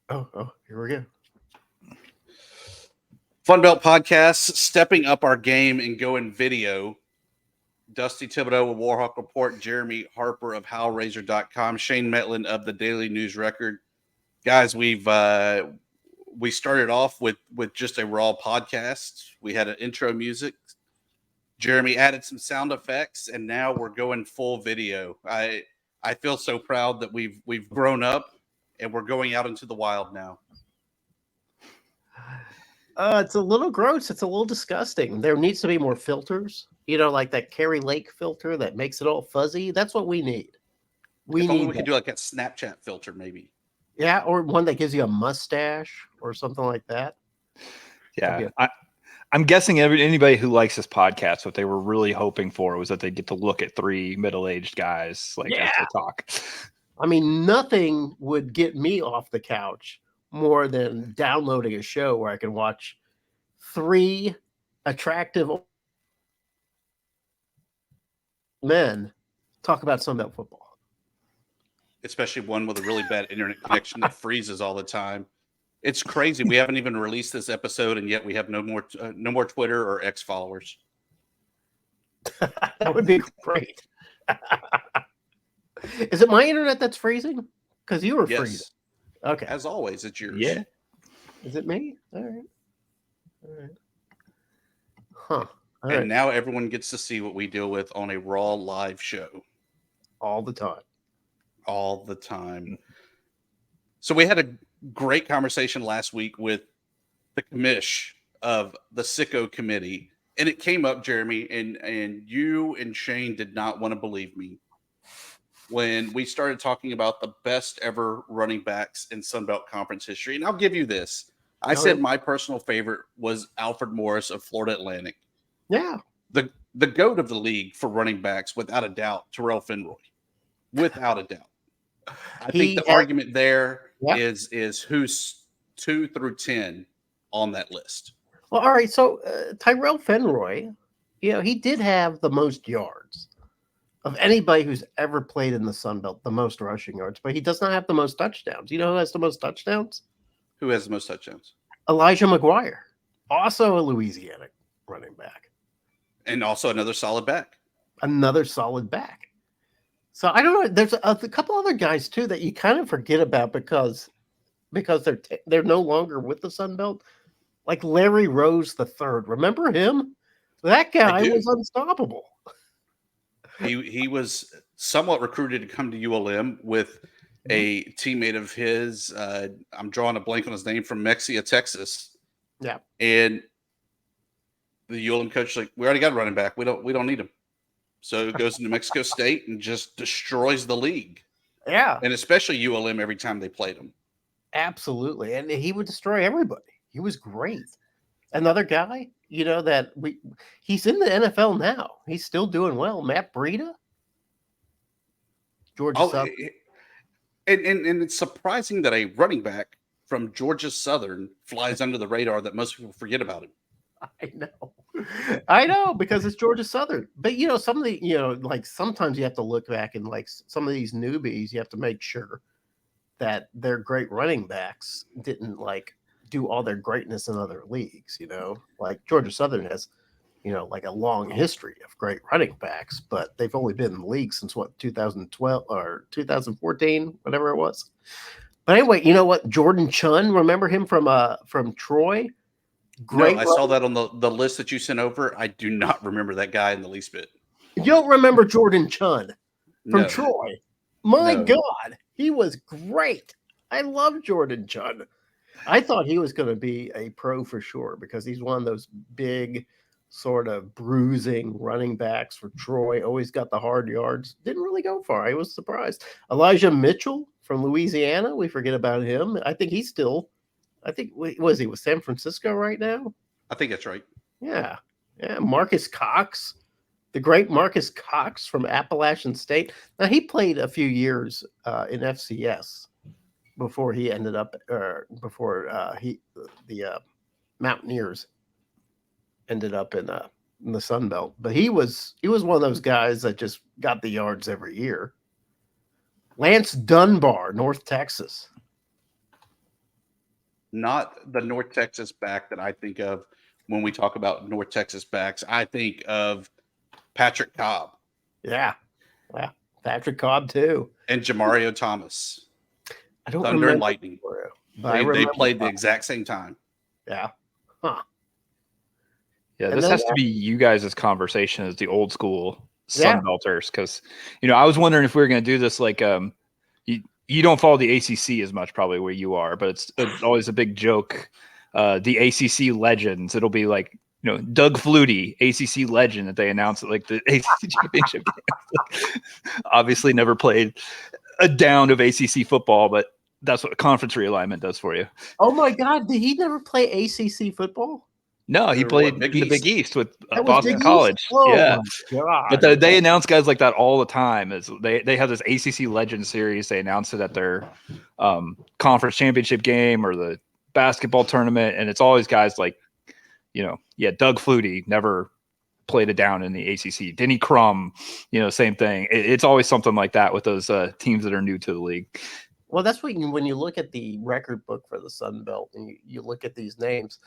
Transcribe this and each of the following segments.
Here we go. FunBeltPodcast, stepping up our game and going video. Dusty Thibodeaux of Warhawk Report, Jeremy Harper of HowlRaiser.com, Shane Mettlen of the Daily News Record. Guys, we started off with just a raw podcast. We had an intro music. Jeremy added some sound effects, and now we're going full video. I feel so proud that we've grown up and we're going out into the wild now. It's a little gross. It's a little disgusting. There needs to be more filters. Like that Kerry Lake filter that makes it all fuzzy. That's what we need. We could do like a Snapchat filter, maybe. Yeah, or one that gives you a mustache or something like that. Yeah, I'm guessing anybody who likes this podcast, what they were really hoping for was that they get to look at three middle-aged guys as they talk. I mean, nothing would get me off the couch more than downloading a show where I can watch three attractive men talk about FunBelt football. Especially one with a really bad internet connection that freezes all the time. It's crazy. We haven't even released this episode, and yet we have no more Twitter or X followers. That would be great. Is it my internet that's freezing? Because you were freezing. Okay. As always, it's yours. Yeah. Is it me? All right. Huh. And now everyone gets to see what we deal with on a raw live show. All the time. All the time. So we had a great conversation last week with the commish of the Sicko Committee. And it came up, Jeremy, and you and Shane did not want to believe me when we started talking about the best ever running backs in FunBelt Conference history. And I'll give you this. I said my personal favorite was Alfred Morris of Florida Atlantic. Yeah. The GOAT of the league for running backs, without a doubt, Terrell Fenroy. Without a doubt. I think the argument there is who's 2 through 10 on that list. Well, all right. So Tyrell Fenroy, he did have the most yards of anybody who's ever played in the FunBelt, the most rushing yards, but he does not have the most touchdowns. You know who has the most touchdowns? Who has the most touchdowns? Elijah McGuire, also a Louisiana running back. And also another solid back. So I don't know. There's a couple other guys too that you kind of forget about because they're no longer with the FunBelt. Like Larry Rose III. Remember him? That guy was unstoppable. He was somewhat recruited to come to ULM with a teammate of his. I'm drawing a blank on his name, from Mexia, Texas. Yeah. And the ULM coach is like, we already got a running back. We don't need him. So he goes to New Mexico State and just destroys the league. Yeah. And especially ULM every time they played him. Absolutely. And he would destroy everybody. He was great. Another guy, that he's in the NFL now. He's still doing well. Matt Breida. Georgia Southern. And it's surprising that a running back from Georgia Southern flies under the radar, that most people forget about him. I know, because it's Georgia Southern. But some of the, like sometimes you have to look back and like some of these newbies, you have to make sure that their great running backs didn't like do all their greatness in other leagues, like Georgia Southern has, like a long history of great running backs, but they've only been in the league since 2012 or 2014, whatever it was. But anyway, you know what? Jordan Chunn, remember him from Troy? Great. No, I saw that on the list that you sent over. I do not remember that guy in the least bit. You don't remember Jordan Chunn from Troy? My God, he was great. I love Jordan Chunn. I thought he was going to be a pro for sure because he's one of those big, sort of bruising running backs for Troy. Always got the hard yards. Didn't really go far. I was surprised. Elijah Mitchell from Louisiana. We forget about him. I think he's still. Was he with San Francisco right now? I think that's right. Yeah. Marcus Cox, the great Marcus Cox from Appalachian State. Now he played a few years in FCS before he ended up, the Mountaineers ended up in the FunBelt. But he was one of those guys that just got the yards every year. Lance Dunbar, North Texas. not the North Texas back that I think of when we talk about North Texas backs. I think of Patrick Cobb. Yeah. Patrick Cobb too. And Jamario Thomas. I don't Thunder remember and Lightning. They played the exact same time. Yeah. Huh. Yeah, And this then has to be you guys' conversation as the old school Yeah. Sunbelters, because I was wondering if we were going to do this like you don't follow the ACC as much probably where you are, but it's always a big joke. The ACC legends, it'll be like Doug Flutie, ACC legend, that they announced at like the ACC championship game. Obviously, never played a down of ACC football, but that's what conference realignment does for you. Oh my God, did he never play ACC football? No, he played in the Big East with Boston College. Oh yeah, my God. but they announce guys like that all the time. They have this ACC Legend Series. They announce it at their conference championship game or the basketball tournament, and it's always guys like, Doug Flutie never played it down in the ACC. Denny Crum, same thing. It's always something like that with those teams that are new to the league. Well, that's when you look at the record book for the Sun Belt and you look at these names.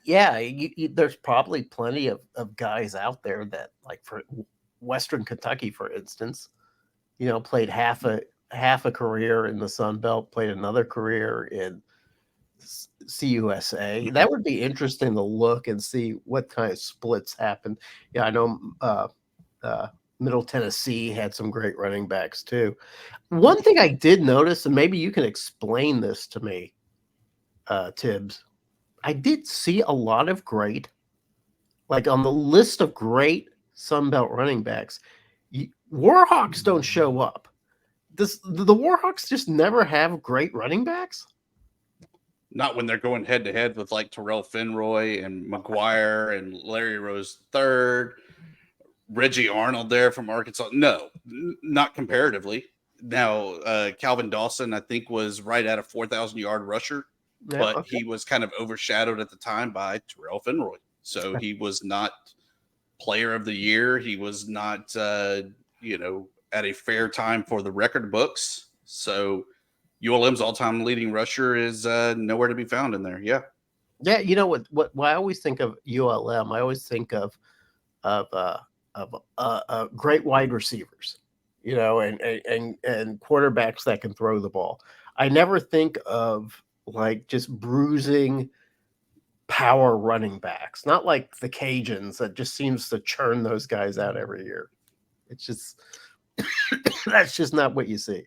Yeah, there's probably plenty of guys out there that, like for Western Kentucky, for instance, played half a career in the Sun Belt, played another career in CUSA. That would be interesting to look and see what kind of splits happened. Yeah, I know Middle Tennessee had some great running backs too. One thing I did notice, and maybe you can explain this to me, Thibs, I did see a lot of great, like on the list of great Sun Belt running backs, Warhawks don't show up. The Warhawks just never have great running backs? Not when they're going head to head with like Terrell Fenroy and McGuire and Larry Rose III, Reggie Arnold there from Arkansas. No, not comparatively. Now, Calvin Dawson, I think, was right at a 4,000-yard rusher, but he was kind of overshadowed at the time by Terrell Fenroy. So he was not player of the year. He was not, at a fair time for the record books. So ULM's all-time leading rusher is nowhere to be found in there. Yeah. Yeah, you know what I always think of ULM, I always think of great wide receivers, and quarterbacks that can throw the ball. I never think of like just bruising power running backs, not like the Cajuns that just seems to churn those guys out every year. It's just that's just not what you see.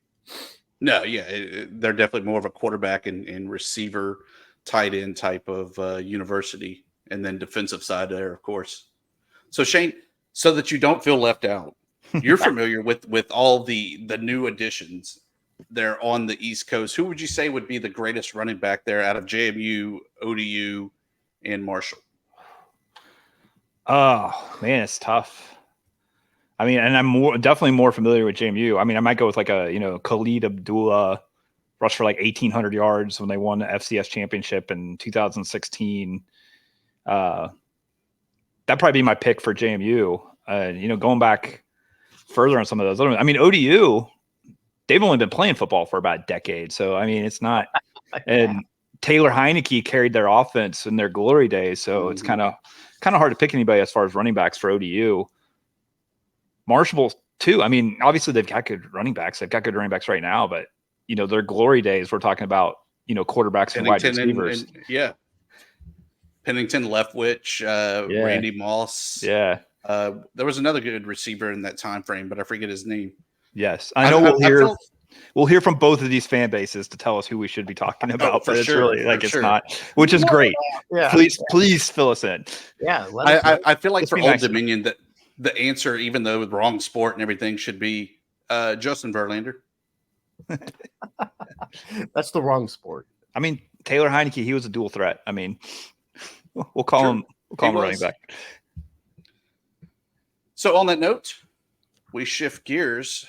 No, yeah, they're definitely more of a quarterback and receiver, tight end type of university, and then defensive side there, of course. So Shane, so that you don't feel left out, you're familiar with all the new additions there on the East Coast. Who would you say would be the greatest running back there out of JMU, ODU, and Marshall? Oh man, it's tough. I mean, and I'm definitely more familiar with JMU. I mean, I might go with like a Khalid Abdullah, rushed for like 1,800 yards when they won the FCS championship in 2016. That'd probably be my pick for JMU. Going back further on some of those. I mean, ODU, they've only been playing football for about a decade. So, I mean, it's not – and Taylor Heineke carried their offense in their glory days. So, it's kind of hard to pick anybody as far as running backs for ODU. Marshall, too. I mean, obviously, they've got good running backs. They've got good running backs right now. But, their glory days, we're talking about, quarterbacks and wide receivers. Yeah. Pennington, Leftwich, Randy Moss. Yeah. There was another good receiver in that time frame, but I forget his name. Yes. I know we'll hear from both of these fan bases to tell us who we should be talking about. But it's really like it's not, which is great. Yeah. Please fill us in. Yeah. I feel like for Old Dominion that the answer, even though with wrong sport and everything, should be Justin Verlander. That's the wrong sport. I mean, Taylor Heineke, he was a dual threat. I mean, we'll call him running back. So on that note, we shift gears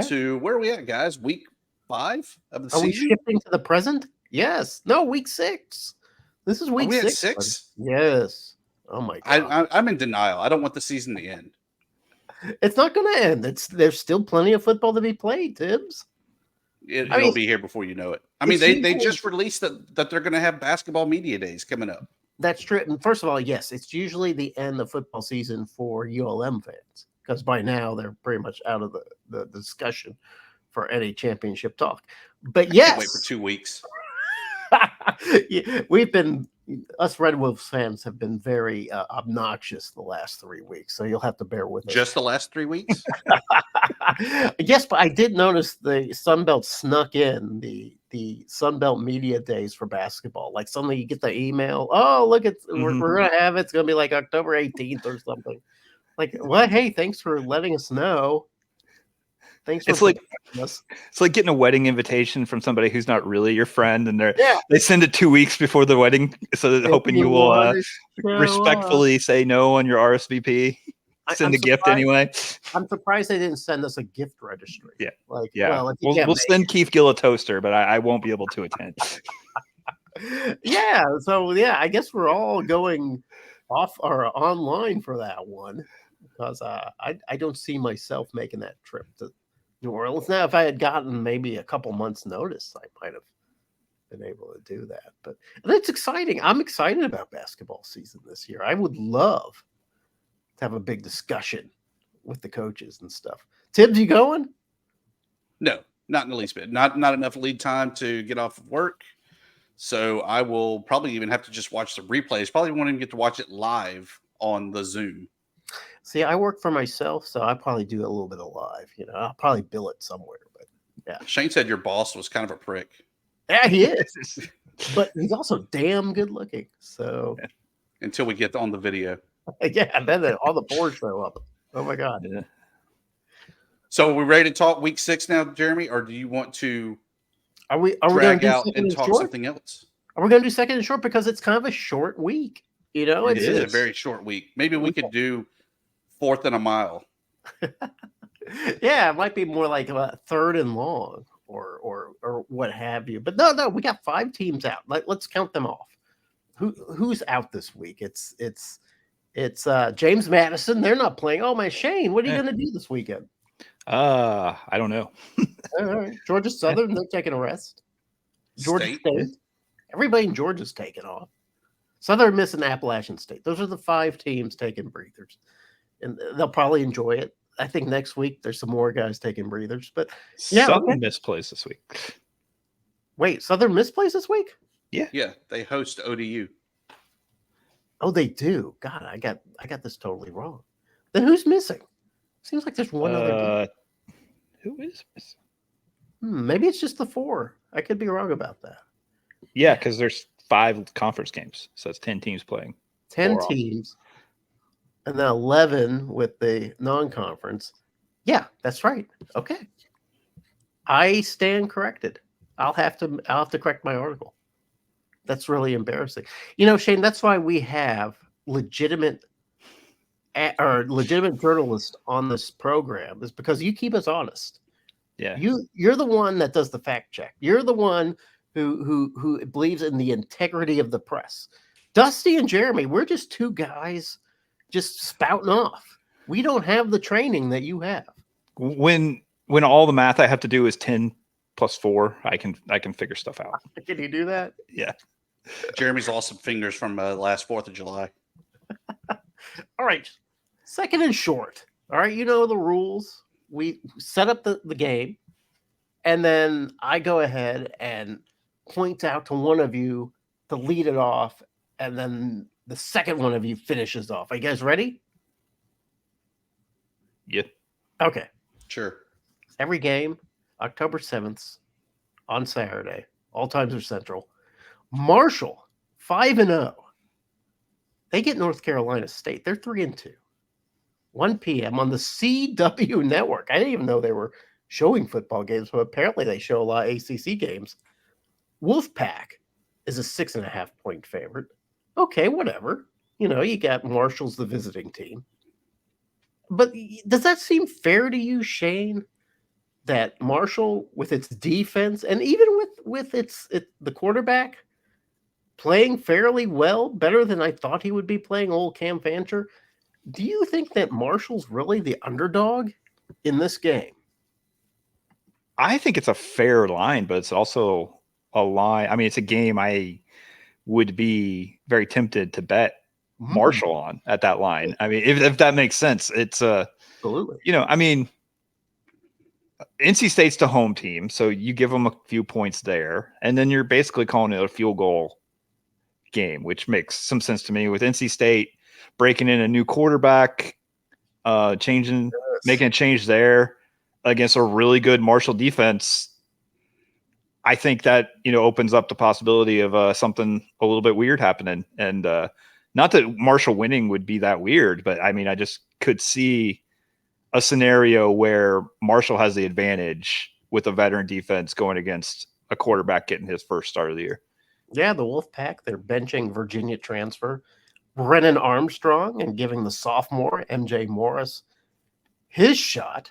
to where are we at, guys? Week 5 of the season. Are we shifting to the present? Yes. No, week 6. This is week 6. At 6? Yes. Oh my God. I'm in denial. I don't want the season to end. It's not going to end. There's still plenty of football to be played, Thibs. It'll be here before you know it. I mean, they just released that they're going to have basketball media days coming up. That's true. And first of all, yes, it's usually the end of football season for ULM fans because by now they're pretty much out of the discussion for any championship talk. But yes, wait for 2 weeks. Yeah, us Red Wolves fans have been very obnoxious the last 3 weeks, so you'll have to bear with us. Just the last 3 weeks? Yes, but I did notice the FunBelt snuck in the FunBelt media days for basketball. Like suddenly you get the email, oh, look, we're going to have it. It's going to be like October 18th or something. Like, what? Hey, thanks for letting us know. Thanks for it's like getting a wedding invitation from somebody who's not really your friend, and they send it 2 weeks before the wedding, so that hoping you will respectfully say no on your RSVP. Send a gift anyway. I'm surprised they didn't send us a gift registry. Yeah, like Well, we'll send Keith Gill a toaster, but I won't be able to attend. Yeah, so I guess we're all going off or online for that one because I don't see myself making that trip to New Orleans. Now, if I had gotten maybe a couple months' notice, I might have been able to do that. But it's exciting. I'm excited about basketball season this year. I would love to have a big discussion with the coaches and stuff. Thibs, you going? No, not in the least bit. Not enough lead time to get off of work. So I will probably even have to just watch the replays. Probably won't even get to watch it live on the Zoom. See, I work for myself, so I probably do a little bit of live. I'll probably bill it somewhere. But yeah, Shane said your boss was kind of a prick. Yeah, he is, but he's also damn good looking. So until we get on the video, yeah, and then all the boards show up. Oh my god! Yeah. So are we ready to talk week 6 now, Jeremy, or do you want to? Are we going to do out and talk something else? Are we going to do second and short because it's kind of a short week? It is a very short week. Maybe we could do 4th and a mile. Yeah, it might be more like a 3rd and long or what have you. But no, we got 5 teams out. Let's count them off. Who's out this week? It's James Madison. They're not playing. Oh man, Shane, what are you going to do this weekend? I don't know. All right. Georgia Southern, they're taking a rest. Georgia State. Everybody in Georgia's taking off. Southern Miss and Appalachian State. Those are the 5 teams taking breathers. And they'll probably enjoy it. I think next week there's some more guys taking breathers. But yeah, Southern Miss plays this week. Wait, Southern Miss plays this week? Yeah, they host ODU. Oh, they do. God, I got this totally wrong. Then who's missing? Seems like there's one other. Who is missing? Maybe it's just the 4. I could be wrong about that. Yeah, because there's 5 conference games, so it's 10 teams playing. 10 teams, and then 11 with the non-conference. Yeah, that's right. Okay, I stand corrected. I'll have to correct my article. That's really embarrassing. Shane, that's why we have legitimate journalists on this program, is because you keep us honest. Yeah. You're the one that does the fact check. You're the one who believes in the integrity of the press. Dusty and Jeremy, we're just 2 guys just spouting off. We don't have the training that you have. When all the math I have to do is 10 plus 4, I can figure stuff out. Can you do that? Yeah. Jeremy's lost some fingers from last 4th of July. All right. Second and short. All right. You know the rules. We set up the game, and then I go ahead and point out to one of you to lead it off, and then the second one of you finishes off. Are you guys ready? Yeah. Okay. Sure. Every game, October 7th on Saturday. All times are Central. Marshall, 5-0. They get North Carolina State. They're 3-2. 1 p.m. on the CW network. I didn't even know they were showing football games, but apparently they show a lot of ACC games. Wolfpack is a 6.5-point favorite. Okay, whatever. You got Marshall's the visiting team. But does that seem fair to you, Shane? That Marshall, with its defense and even with the quarterback playing fairly well, better than I thought he would be playing, old Cam Fancher. Do you think that Marshall's really the underdog in this game? I think it's a fair line, but it's also a line. I mean, it's a game I would be very tempted to bet Marshall on at that line. I mean, if that makes sense, it's Absolutely. I mean, NC State's the home team, so you give them a few points there, and then you're basically calling it a field goal game, which makes some sense to me. With NC State breaking in a new quarterback, making a change there against a really good Marshall defense, I think that opens up the possibility of something a little bit weird happening. And not that Marshall winning would be that weird, but I mean, I just could see a scenario where Marshall has the advantage with a veteran defense going against a quarterback getting his first start of the year. Yeah, the Wolfpack, they're benching Virginia transfer Brennan Armstrong and giving the sophomore MJ Morris his shot,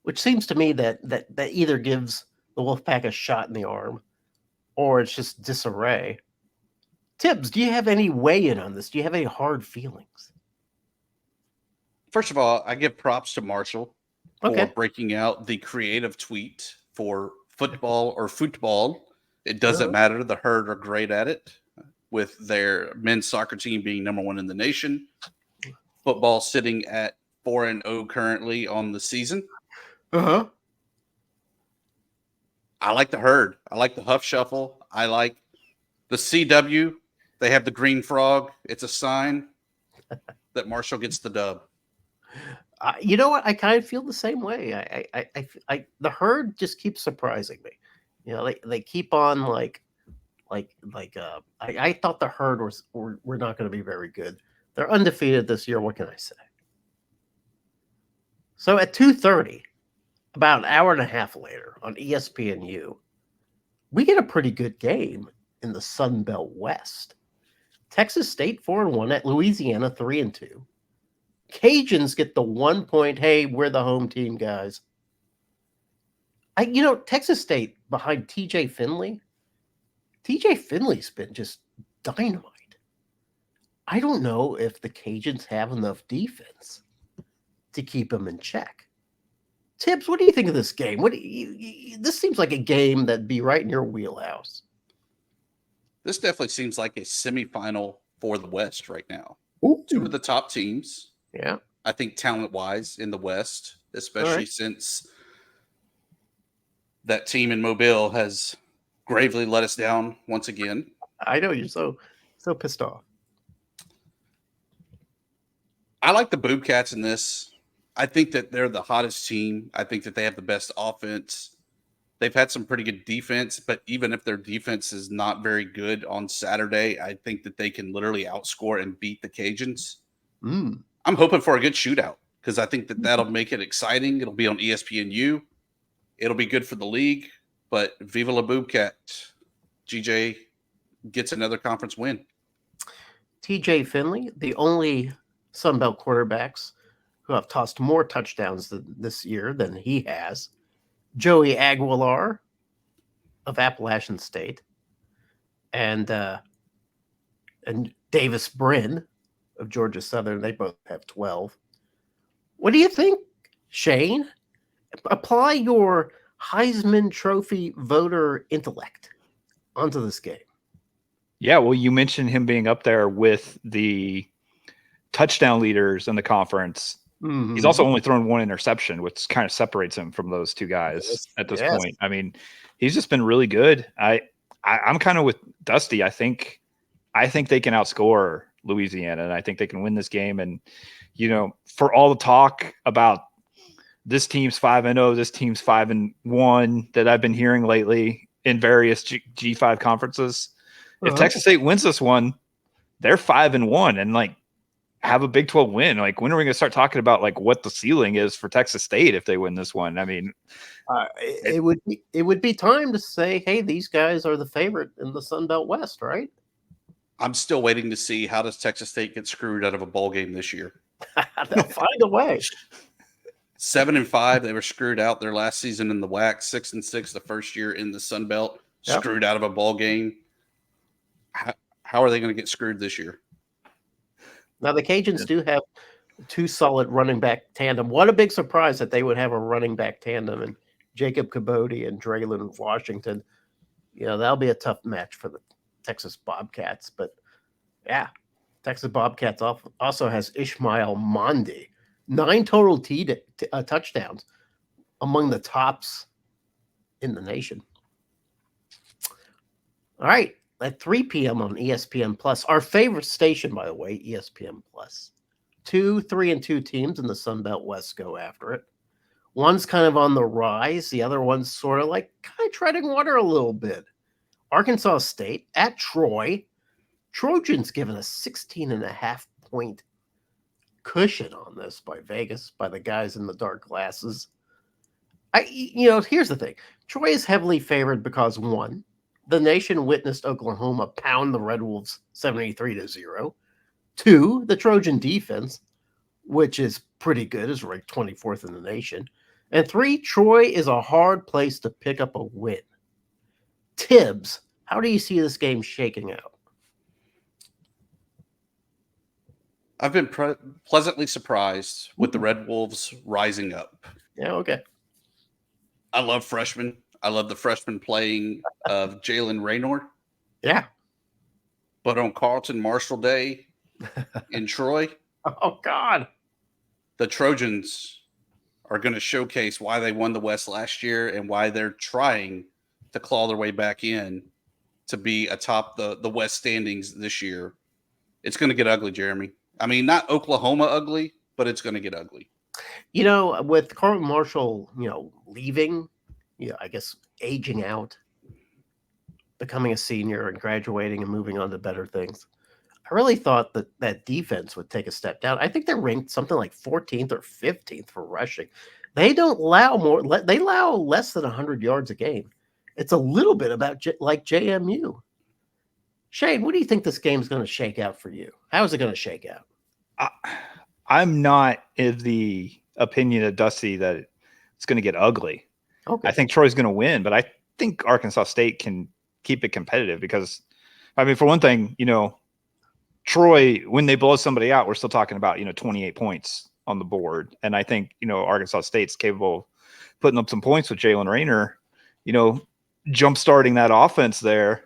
which seems to me that either gives the Wolfpack a shot in the arm or it's just disarray. Thibs, do you have any weigh-in on this? Do you have any hard feelings? First of all, I give props to Marshall Okay. for breaking out the creative tweet for football or football. It doesn't matter. The Herd are great at it, with their men's soccer team being number 1 in the nation. Football sitting at 4-0 currently on the season. Uh-huh. I like the Herd. I like the Huff Shuffle. I like the CW. They have the green frog. It's a sign that Marshall gets the dub. You know what? I kind of feel the same way. The Herd just keeps surprising me. They keep on I thought the Herd were not going to be very good. They're undefeated this year. What can I say? So at 2:30, about an hour and a half later on ESPNU, we get a pretty good game in the FunBelt West. Texas State 4-1 at Louisiana 3-2. Cajuns get the 1 point. Hey, we're the home team, guys. Texas State behind TJ Finley. TJ Finley's been just dynamite. I don't know if the Cajuns have enough defense to keep him in check. Thibs, what do you think of this game? This seems like a game that'd be right in your wheelhouse. This definitely seems like a semifinal for the West right now. Ooh. 2 of the top teams. Yeah. I think talent-wise in the West, especially since that team in Mobile has gravely let us down once again. I know you're so pissed off. I like the Boobcats in this. I think that they're the hottest team. I think that they have the best offense. They've had some pretty good defense, but even if their defense is not very good on Saturday, I think that they can literally outscore and beat the Cajuns. I'm hoping for a good shootout because I think that that'll make it exciting. It'll be on ESPNU. It'll be good for the league, but Viva la Boobcat. GJ gets another conference win. TJ Finley, the only FunBelt quarterbacks who have tossed more touchdowns this year than he has. Joey Aguilar of Appalachian State and Davis Brin of Georgia Southern. They both have 12. What do you think, Shane? Apply your Heisman Trophy voter intellect onto this game. Yeah, well, you mentioned him being up there with the touchdown leaders in the conference. Mm-hmm. He's also only thrown 1 interception, which kind of separates him from those 2 guys at this point. I mean, he's just been really good. I'm kind of with Dusty. I think they can outscore Louisiana, and I think they can win this game. And, for all the talk about this team's 5-0, this team's 5-1 that I've been hearing lately in various G5 conferences, if Texas State wins this one, they're 5-1 and have a Big 12 win. When are we going to start talking about what the ceiling is for Texas State if they win this one? I mean, it would be time to say, hey, these guys are the favorite in the FunBelt West, right? I'm still waiting to see how does Texas State get screwed out of a bowl game this year. They'll find a way. 7-5, they were screwed out their last season in the WAC. 6-6, the first year in the FunBelt, screwed out of a bowl game. How are they going to get screwed this year? Now, the Cajuns do have 2 solid running back tandem. What a big surprise that they would have a running back tandem Jacob Cabody and Draylon Washington. That'll be a tough match for the Texas Bobcats. But yeah, Texas Bobcats also has Ishmael Mondi, 9 total touchdowns, among the tops in the nation. All right, at 3 p.m. on ESPN Plus, our favorite station, by the way, ESPN Plus. 2, 3, and 2 teams in the Sun Belt West go after it. One's kind of on the rise. The other one's sort of treading water a little bit. Arkansas State at Troy. Trojans given a 16.5 point cushion on this by Vegas, by the guys in the dark glasses. Here's the thing. Troy is heavily favored because, one, the nation witnessed Oklahoma pound the Red Wolves 73-0. 2, the Trojan defense, which is pretty good, is ranked 24th in the nation. And 3, Troy is a hard place to pick up a win. Thibs, how do you see this game shaking out? I've been pleasantly surprised with the Red Wolves rising up. Yeah, okay. I love freshmen. I love the freshman playing of Jalen Raynor. Yeah. But on Carlton Marshall Day in Troy, oh, God, the Trojans are going to showcase why they won the West last year and why they're trying to claw their way back in to be atop the West standings this year. It's going to get ugly, Jeremy. I mean, not Oklahoma ugly, but it's going to get ugly. With Carlton Marshall, leaving, I guess aging out, becoming a senior and graduating and moving on to better things, I really thought that defense would take a step down. I think they're ranked something like 14th or 15th for rushing. They don't allow more. They allow less than 100 yards a game. It's a little bit about like JMU. Shane, what do you think this game's going to shake out for you? How is it going to shake out? I'm not of the opinion of Dusty that it's going to get ugly. Okay. I think Troy's going to win, but I think Arkansas State can keep it competitive because, I mean, for one thing, Troy, when they blow somebody out, we're still talking about, 28 points on the board. And I think, Arkansas State's capable of putting up some points with Jalen Raynor, jump starting that offense there.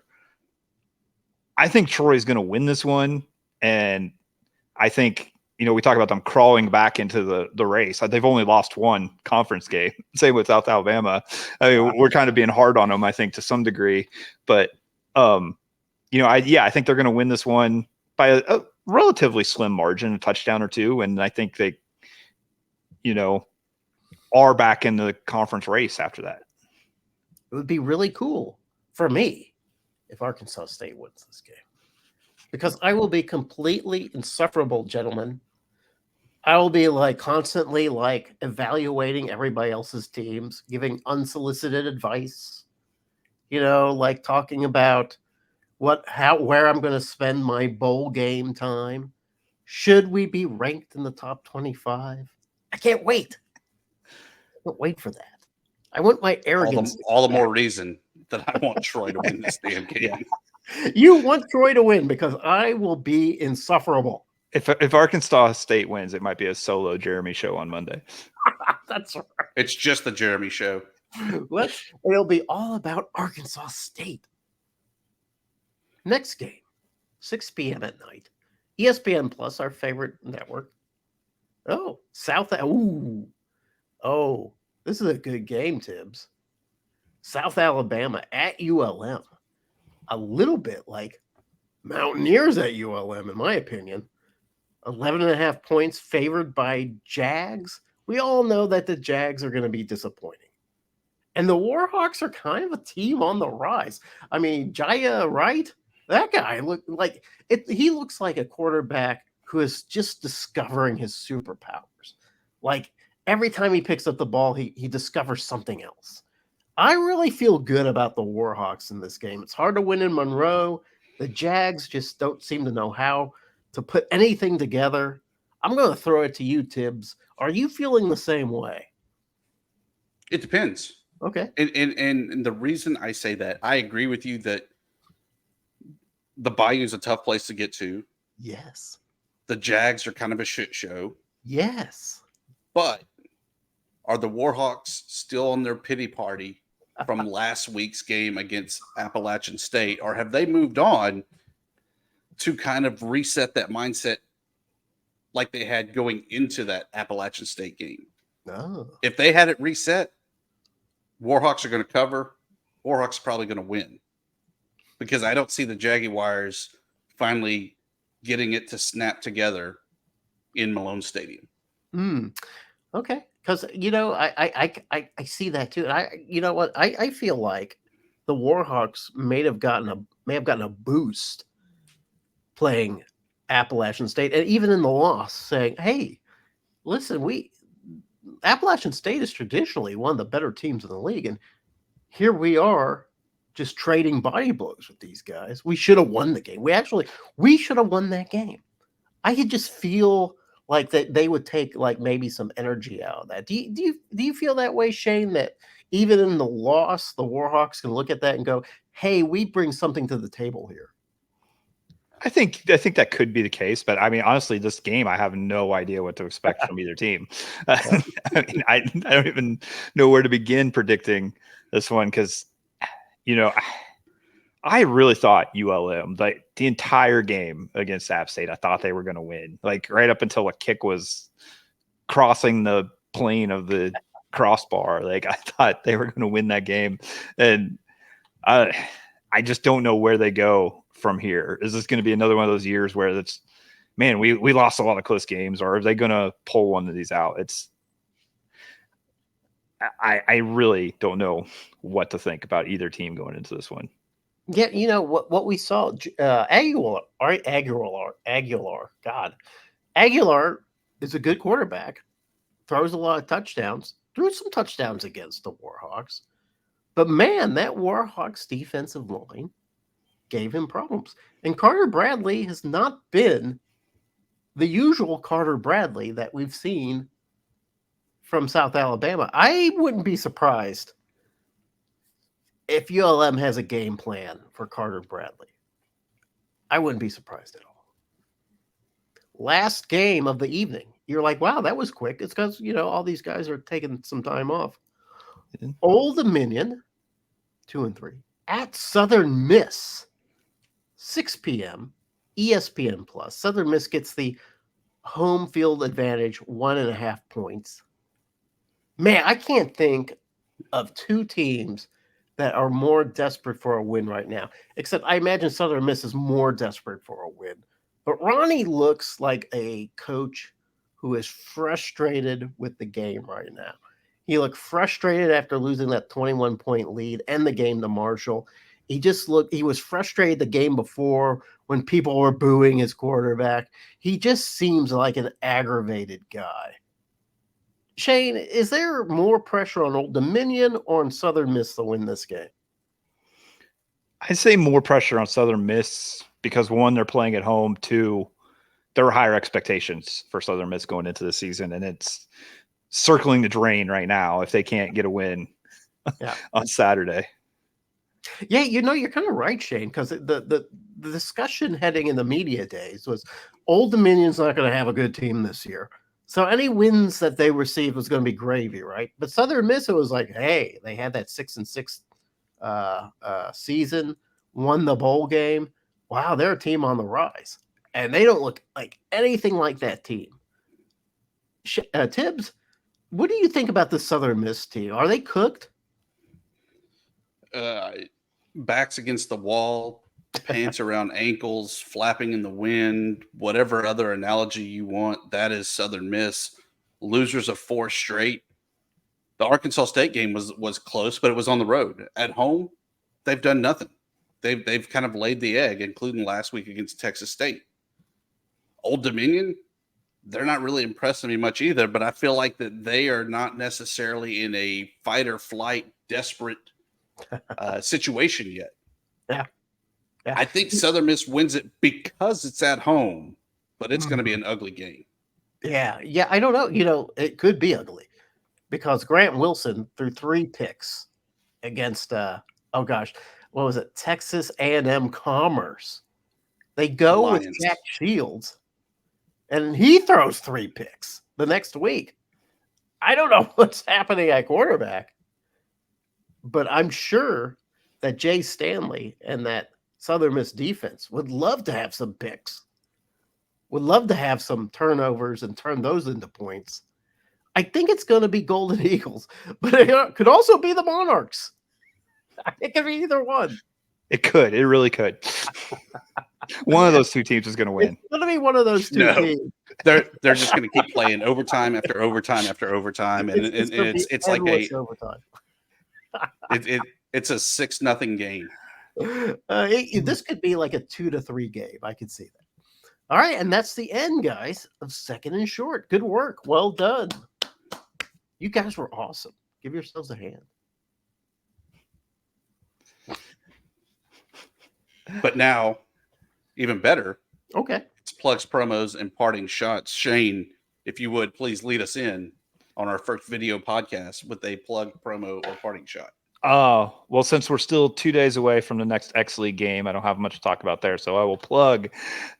I think Troy's going to win this one. And I think, we talk about them crawling back into the race. They've only lost one conference game. Same with South Alabama. I mean, we're kind of being hard on them, I think, to some degree. But, I think they're going to win this one by a relatively slim margin, a touchdown or two. And I think they, are back in the conference race after that. It would be really cool for me if Arkansas State wins this game, because I will be completely insufferable, gentlemen. I will be constantly evaluating everybody else's teams, giving unsolicited advice, talking about where I'm going to spend my bowl game time. Should we be ranked in the top 25? I can't wait. I can't wait for that. I want my arrogance. All the more reason that I want Troy to win this damn game. Yeah. You want Troy to win because I will be insufferable. If Arkansas State wins, it might be a solo Jeremy show on Monday. That's right. It's just the Jeremy show. It'll be all about Arkansas State. Next game, 6 p.m. at night. ESPN Plus, our favorite network. Oh, this is a good game, Thibs. South Alabama at ULM. A little bit like Mountaineers at ULM, in my opinion. 11.5 points favored by Jags. We all know that the Jags are going to be disappointing. And the Warhawks are kind of a team on the rise. I mean, Jaya Wright, that guy he looks like a quarterback who is just discovering his superpowers. Every time he picks up the ball, he discovers something else. I really feel good about the Warhawks in this game. It's hard to win in Monroe. The Jags just don't seem to know how to put anything together. I'm going to throw it to you, Thibs. Are you feeling the same way? It depends. Okay. And the reason I say that, I agree with you that the Bayou is a tough place to get to. Yes. The Jags are kind of a shit show. Yes. But Are the Warhawks still on their pity party from last week's game against Appalachian State, or have they moved on to kind of reset that mindset like they had going into that Appalachian State game? Oh. If they had it reset, Warhawks are going to cover. Warhawks are probably going to win, because I don't see the Jaguars finally getting it to snap together in Malone Stadium. Okay. Because, I see that too. And you know what? I feel like the Warhawks may have gotten a boost playing Appalachian State, and even in the loss, saying, "Hey, listen, Appalachian State is traditionally one of the better teams in the league, and here we are, just trading body blows with these guys. We should have won the game. We should have won that game." I could just feel like that they would take like maybe some energy out of that. Do you feel that way, Shane? That even in the loss, the Warhawks can look at that and go, "Hey, we bring something to the table here." I think that could be the case, but I mean, honestly, this game, I have no idea what to expect from either team. I mean, I don't even know where to begin predicting this one, because, I really thought ULM, like the entire game against App State, I thought they were going to win. Like right up until a kick was crossing the plane of the crossbar, like I thought they were going to win that game, and I just don't know where they go from here. Is this going to be another one of those years where it's, man, we lost a lot of close games, or are they going to pull one of these out? I really don't know what to think about either team going into this one. Yeah, what we saw, Aguilar. God, Aguilar is a good quarterback. Throws a lot of touchdowns. Threw some touchdowns against the Warhawks, but man, that Warhawks defensive line gave him problems. And Carter Bradley has not been the usual Carter Bradley that we've seen from South Alabama. I wouldn't be surprised if ULM has a game plan for Carter Bradley. I wouldn't be surprised at all. Last game of the evening. You're like, wow, that was quick. It's because, all these guys are taking some time off. Mm-hmm. Old Dominion, 2-3, at Southern Miss, 6 p.m., ESPN Plus. Southern Miss gets the home field advantage, 1.5 points. Man, I can't think of two teams that are more desperate for a win right now, except I imagine Southern Miss is more desperate for a win. But Ronnie looks like a coach who is frustrated with the game right now. He looked frustrated after losing that 21-point lead and the game to Marshall. He was frustrated the game before when people were booing his quarterback. He just seems like an aggravated guy. Shane, is there more pressure on Old Dominion or on Southern Miss to win this game? I'd say more pressure on Southern Miss because, one, they're playing at home. Two, there are higher expectations for Southern Miss going into the season, and it's circling the drain right now if they can't get a win on Saturday. Yeah, you're kind of right, Shane, because the discussion heading in the media days was Old Dominion's not going to have a good team this year. So any wins that they received was going to be gravy, right? But Southern Miss, it was like, hey, they had that 6-6 season, won the bowl game. Wow, they're a team on the rise. And they don't look like anything like that team. Thibs, what do you think about the Southern Miss team? Are they cooked? Backs against the wall, pants around ankles, flapping in the wind, whatever other analogy you want, that is Southern Miss. Losers of 4 straight. The Arkansas State game was close, but it was on the road. At home, they've done nothing. They've kind of laid the egg, including last week against Texas State. Old Dominion, they're not really impressing me much either, but I feel like that they are not necessarily in a fight or flight, desperate situation yet. Yeah. I think Southern Miss wins it because it's at home, but it's going to be an ugly game. Yeah, I don't know. It could be ugly because Grant Wilson threw 3 picks against what was it? Texas A&M Commerce. They go Lions. with Jack Shields, and he throws 3 picks the next week. I don't know what's happening at quarterback, but I'm sure that Jay Stanley and that Southern Miss defense would love to have some picks, would love to have some turnovers and turn those into points. I think it's going to be Golden Eagles, but it could also be the Monarchs. It could be either one. It could. It really could. One of those two teams is going to win. It's going to be one of those two teams. They're just going to keep playing overtime after overtime after overtime, and it's like overtime. It's a 6-0 game. This could be like a 2-3 game. I could see that. All right, and that's the end, guys, of Second and Short. Good work. Well done. You guys were awesome. Give yourselves a hand. But now, even better. Okay. It's plugs, promos, and parting shots. Shane, if you would, please lead us in on our first video podcast with a plug, promo, or parting shot. Oh, well, since we're still 2 days away from the next X League game, I don't have much to talk about there. So I will plug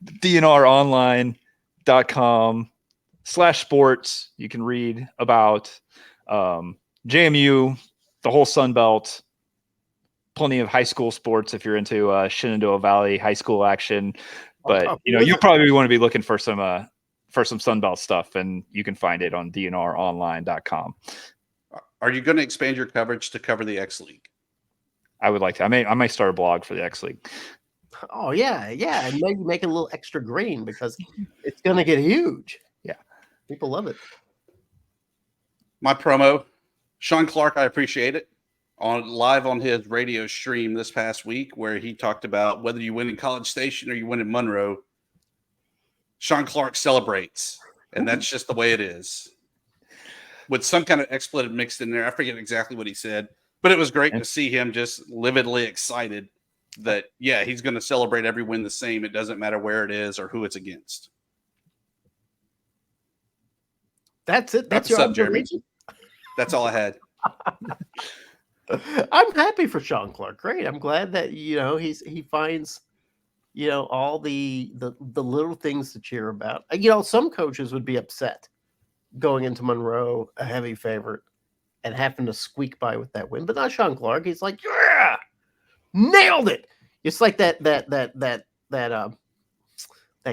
dnronline.com/sports. You can read about JMU, the whole Sun Belt, plenty of high school sports if you're into Shenandoah Valley high school action. But, you probably want to be looking for some Sun Belt stuff, and you can find it on dnronline.com. Are you going to expand your coverage to cover the X League? I would like to. I might start a blog for the X League. Oh, yeah. And maybe make it a little extra green because it's going to get huge. Yeah. People love it. My promo, Sean Clark, I appreciate it. Live on his radio stream this past week where he talked about whether you win in College Station or you win in Monroe, Sean Clark celebrates, and that's just the way it is. With some kind of expletive mixed in there. I forget exactly what he said, but it was great to see him just lividly excited that, yeah, he's going to celebrate every win the same. It doesn't matter where it is or who it's against. That's it. That's your observation. That's all I had. I'm happy for Sean Clark. Great. I'm glad that he finds all the little things to cheer about. Some coaches would be upset going into Monroe, a heavy favorite, and having to squeak by with that win, but not Sean Clark. He's like, yeah, nailed it. It's like that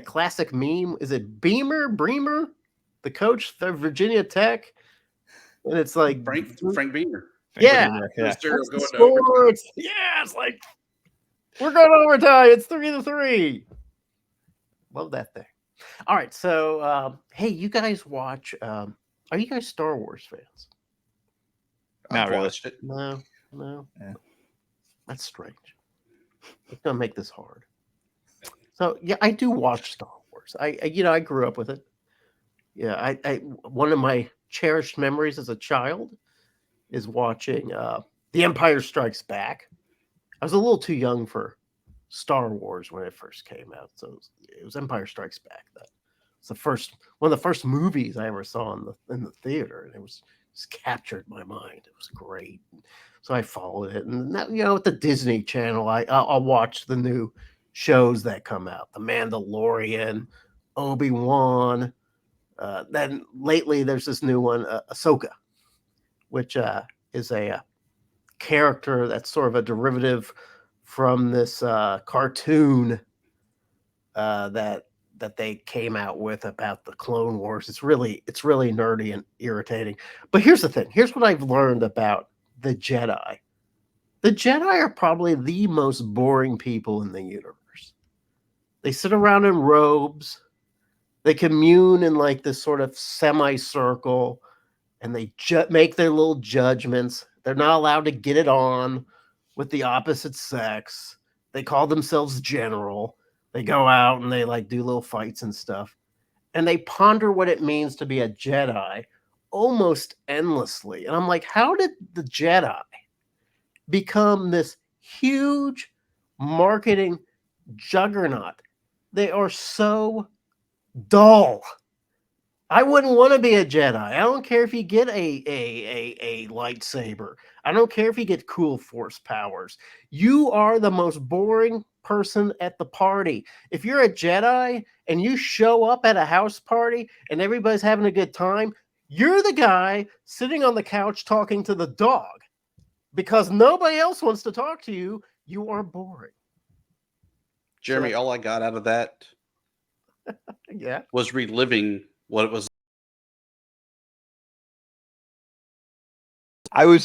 classic meme. Is it Bremer, the coach of Virginia Tech? And it's like Frank Beamer. Yeah. It's like we're going overtime. It's 3-3. Love that thing. All right, so hey, you guys watch? Are you guys Star Wars fans? Not really. No. Yeah. That's strange. It's gonna make this hard. So yeah, I do watch Star Wars. I grew up with it. Yeah, I one of my cherished memories as a child is watching The Empire Strikes Back. I was a little too young for Star Wars when it first came out, so it was Empire Strikes Back. It's one of the first movies I ever saw in the theater, and it just captured my mind. It was great. So I followed it, and that, at the Disney Channel, I'll watch the new shows that come out: The Mandalorian, Obi-Wan. Then lately, there's this new one, Ahsoka, which is a character that's sort of a derivative from this cartoon that they came out with about the Clone Wars. It's really nerdy and irritating. But here's the thing. Here's what I've learned about the Jedi. The Jedi are probably the most boring people in the universe. They sit around in robes. They commune in like this sort of semicircle, and they make their little judgments. They're not allowed to get it on with the opposite sex. They call themselves general. They go out and they like do little fights and stuff. And they ponder what it means to be a Jedi almost endlessly. And I'm like, how did the Jedi become this huge marketing juggernaut? They are so dull. I wouldn't want to be a Jedi. I don't care if you get a lightsaber. I don't care if you get cool force powers. You are the most boring person at the party. If you're a Jedi and you show up at a house party and everybody's having a good time, You're the guy sitting on the couch talking to the dog because nobody else wants to talk to you. You are boring. Jeremy, So- all I got out of that Yeah. was reliving what it was. I was